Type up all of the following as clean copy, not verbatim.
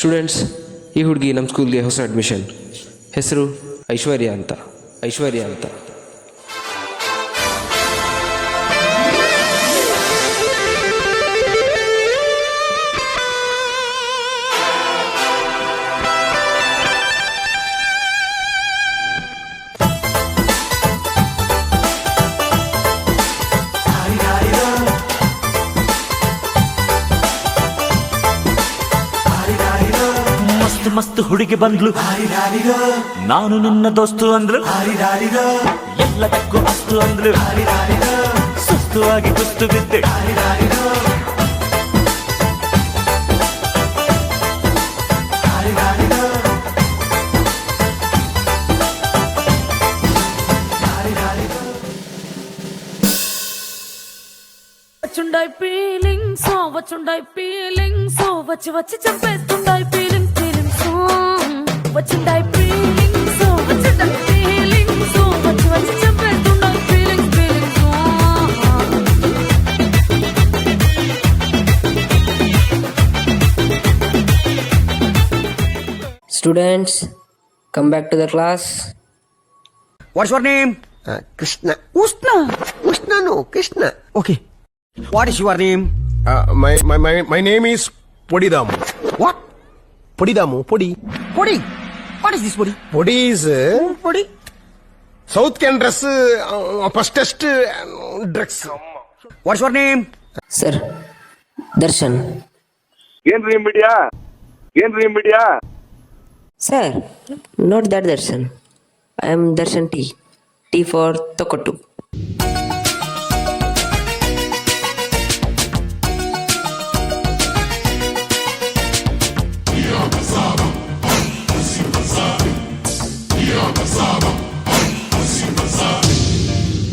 Students, ಈ ಹುಡುಗಿ ನಮ್ಮ ಸ್ಕೂಲ್ಗೆ ಹೊಸ ಅಡ್ಮಿಷನ್. ಹೆಸರು ಐಶ್ವರ್ಯ ಅಂತ. ಮಸ್ತ್ ಹುಡುಗಿ ಬಂದ್ಲು, ನಾನು ನಿನ್ನ ದೋಸ್ತು ಅಂದ್ಲು, ಎಲ್ಲದಕ್ಕೂ ಅಸ್ತು ಅಂದ್ಲು, ಸುಸ್ತು ಆಗಿ ಕುಸ್ತು ಬಿದ್ದೆ. వచ్చుండై ఫీలింగ్స్ వచ్చుండై ఫీలింగ్స్ వచ్చి వచ్చి చంపేస్తుండై ఫీలింగ్స్ వచ్చుండై ఫీలింగ్స్ వచ్చుండై ఫీలింగ్స్ వచ్చి వచ్చి చంపేస్తుండై feelings Students, come back to the class. What's your name? Krishna. Ushna, no, Krishna. Okay. What is your name? My name is Podidamu. What? Podidamu. Podi. What is this Podi? Podi is Podi? South can dress fastest drugs. What's your name? Sir, Darshan. ಏನ್ರಿ media Sir, not that Darshan. I am Darshan T. T for Tokottu.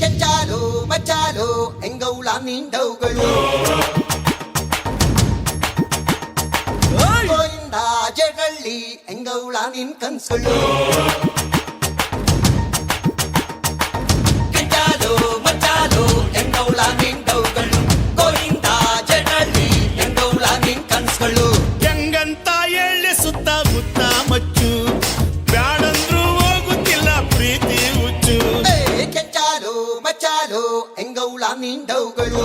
ಕೆಂಚಾಲು ಮಚ್ಚಾಲು ಎಂಗೌಳ ನಿಂಡವುಗಳು ಗೋವಿಂದ ಜಗಳ್ಳಿ ಎಂಗೌಳ ನಿನ್ ಕನ್ಸುಗಳು ಕೆಂಚಾಲು ಮಚ್ಚಾಲು ಎಂಗೌಳ ನಿಂಡವುಗಳು ಗೋವಿಂದ ಜಗಳ್ಳಿ ಎಂಗೌಳ ನಿನ್ ಕನ್ಸುಗಳು ಹೆಂಗಂತ ಎಳ್ಳೆ ಸುತ್ತ ಮುತ್ತ ಮಚ್ಚು ಬ್ಯಾಡಂದ್ರು ಹೋಗುತ್ತಿಲ್ಲ ಪ್ರೀತಿ ಹುಚ್ಚು ಕೆಂಚಾಲು ಮಚ್ಚಾಲು ಎಂಗೌಳ ನಿಂಡವುಗಳು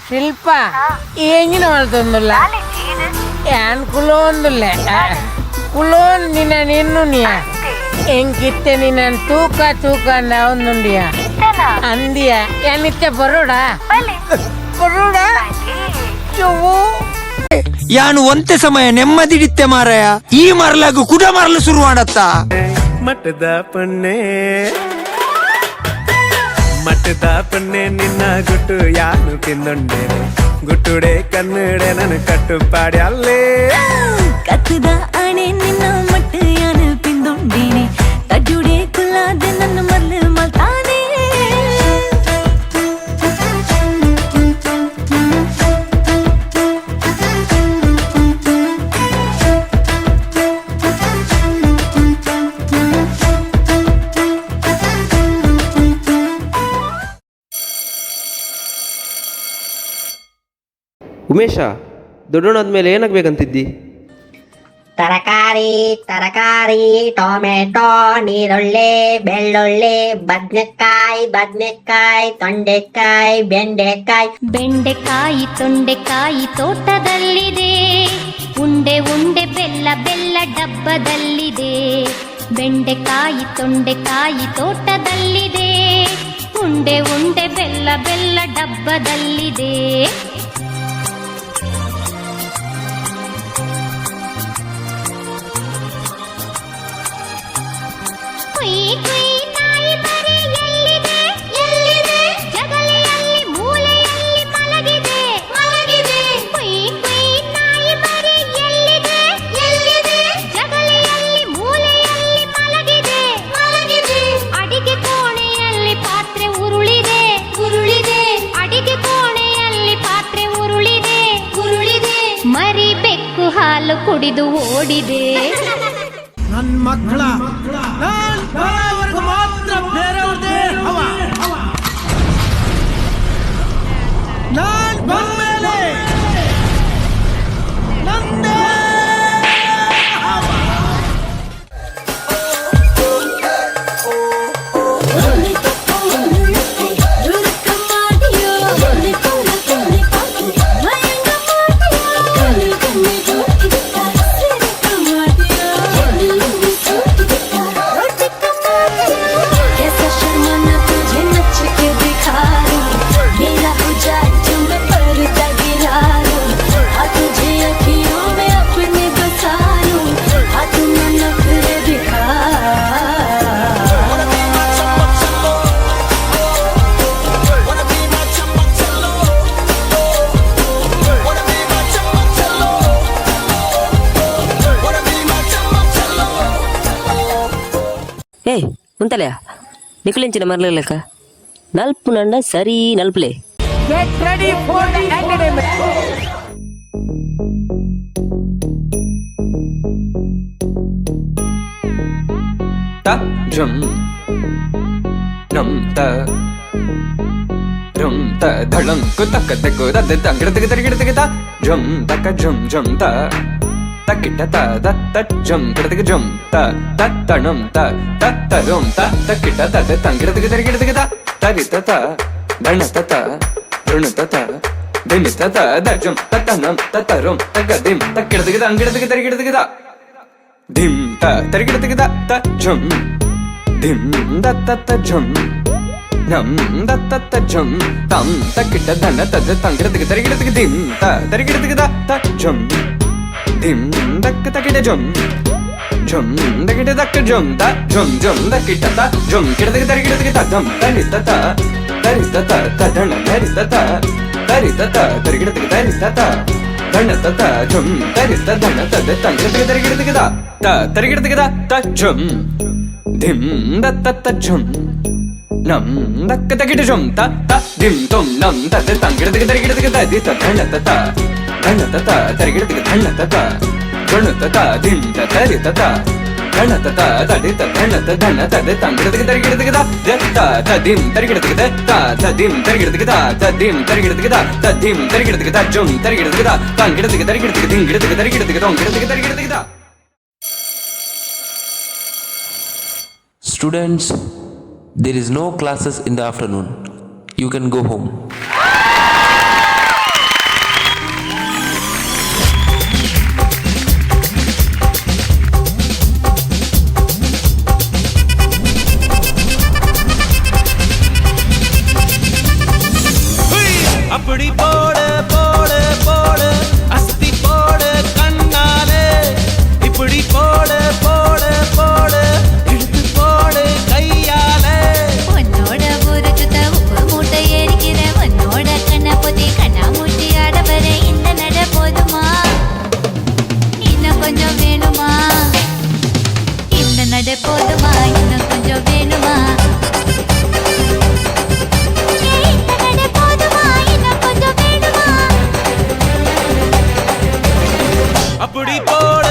ಶಿಲ್ಪ ಏಂಗಿನ ಮಾಡ್ತಂದುಲ್ಲ ಯಾನ್ ಕುಲೋ ಒಂದುಲ್ಲ ಕುಲೋ ನಿನ್ನ ನಿನ್ನು ನೀಯ ಎಂಕಿತ್ತೆ ನಿನ್ನ ತೂಕ ಒಂದುಂಡಿಯ ಅಂದಿಯ ಯಾನಿತ್ತೆ ಬರೋಡಾ ಯಾನು ಒಂತೆ ಸಮಯ ನೆಮ್ಮದಿಡಿತ್ತೆ ಮಾರಾಯ. ಈ ಮರಲಾಗು ಕುಡ ಮರಲು ಶುರು ಮಾಡತ್ತ. ಮಟ್ಟದ ಪನ್ನೆ ನಿನ್ನ ಗುಟ್ಟು ಯಾನು ತಿಂದೊಂಡೇನೆ ಗುಟ್ಟುಡೆ ಕನ್ನಡೆ ನನ್ನ ಕಟ್ಟುಪಾಡಿ ಅಲ್ಲೇ ಕತ್ತದ ಅಣೆ ನಿನ್ನ ಮಟ್ಟ ಯಾನು ಪಿಂದೊಂಡೇನೆ ತಡ್ಡುಡೆ ಕುಲ್ಲಾದ ನನ್ನ ಮಲ್ಲು ಮಲ್ತಾನೆ ಉಮೇಶ, ದೊಡ್ಡೋಣಾದ್ಮೇಲೆ ಏನಾಗ್ಬೇಕಂತಿದ್ದಿ? ತರಕಾರಿ ಟೊಮೆಟೊ ನೀರುಳ್ಳಿ ಬೆಳ್ಳುಳ್ಳಿ ಬದ್ನೆಕಾಯಿ ತೊಂಡೆಕಾಯಿ ಬೆಂಡೆಕಾಯಿ ತೋಟದಲ್ಲಿದೆ. ಉಂಡೆ ಬೆಲ್ಲ ಡಬ್ಬದಲ್ಲಿದೆ. ಬೆಂಡೆಕಾಯಿ ತೊಂಡೆಕಾಯಿ ತೋಟದಲ್ಲಿದೆ. ಉಂಡೆ ಬೆಲ್ಲ ಡಬ್ಬದಲ್ಲಿದೆ. ನಾಯಿ ಮರಿ ಎಲ್ಲಿದೆ ಜಗಲಿಯಲ್ಲಿ ಮೂಲೆಯಲ್ಲಿ ಮಲಗಿದೆ. ನಾಯಿ ಮರಿ ಎಲ್ಲಿದೆ ಜಗಲಿಯಲ್ಲಿ ಮೂಲೆಯಲ್ಲಿ ಮಲಗಿದೆ. ಅಡಿಗೆ ಕೋಣೆಯಲ್ಲಿ ಪಾತ್ರೆ ಉರುಳಿದೆ. ಅಡಿಗೆ ಕೋಣೆಯಲ್ಲಿ ಪಾತ್ರೆ ಉರುಳಿದೆ. ಮರಿ ಬೆಕ್ಕು ಹಾಲು ಕುಡಿದು ಓಡಿದೆ. ನನ್ನ ಮಕ್ಕಳ ಮಾತ್ರ ಬೇರೆಯವ್ರದೇ ಹವಾ. ఏయ్ ఉంతలే నికులించిన మరలేక నలుపు నండ సరి నలుపులే. Get ready for the entertainment. Ta jum nam ta rum ta dhalam ku tak te ku da de tang gida gida gida ta jum ta ka jum jum ta takita ta da ta jum gida jum ta ta nam ta rum ta takita ta de tang gida gida gida ta ri ta ta dana ta ta run ta ta dim ta ta da jum ta nam ta rum ta ga dim takita gida gida dim ta tarigida gida ta jum dim da ta jum nam da ta jum tam takita dana ta tangida tarigida dim ta tarigida gida ta jum dim da takita jum jum da gida da jum ta jum da kita ta jum kita tarigida gida dam tarita ta ta dana tarita ta tarigida tarita ta dana ta jum tarita dana ta tangida tarigida gida ta tarigida gida ta jum dim da ta jum nam da takita jum ta dim tum nam ta tangida tarigida gida di ta dana ta tarigida gida dana ta jun ta dim ta tarita ta dana ta di ta dana ta tangida tarigida gida ta dim tarigida gida ta dim tarigida gida ta dim tarigida gida ta dim tarigida gida jum tarigida gida tangida tarigida gida dingida tarigida gida ongida tarigida gida. Students, there is no classes in the afternoon. You can go home. அப்படி போடு போடு போடு அஸ்தி போடு கண்ணாலே இப்படி போடு போடு போடு இழுத்து போடு கையாலே உன்னோட ஊரு சுத்த உப்பு மூட்டை ஏறிக்கிற உன்னோட கண்ண பொத்தி கண்ணா மூட்டி ஆட வர இந்த நட போதுமா இன்னும் கொஞ்சம் வேணுமா இந்த நட போதுமா இன்னும் கொஞ்சம் வேணுமா அப்படி போடு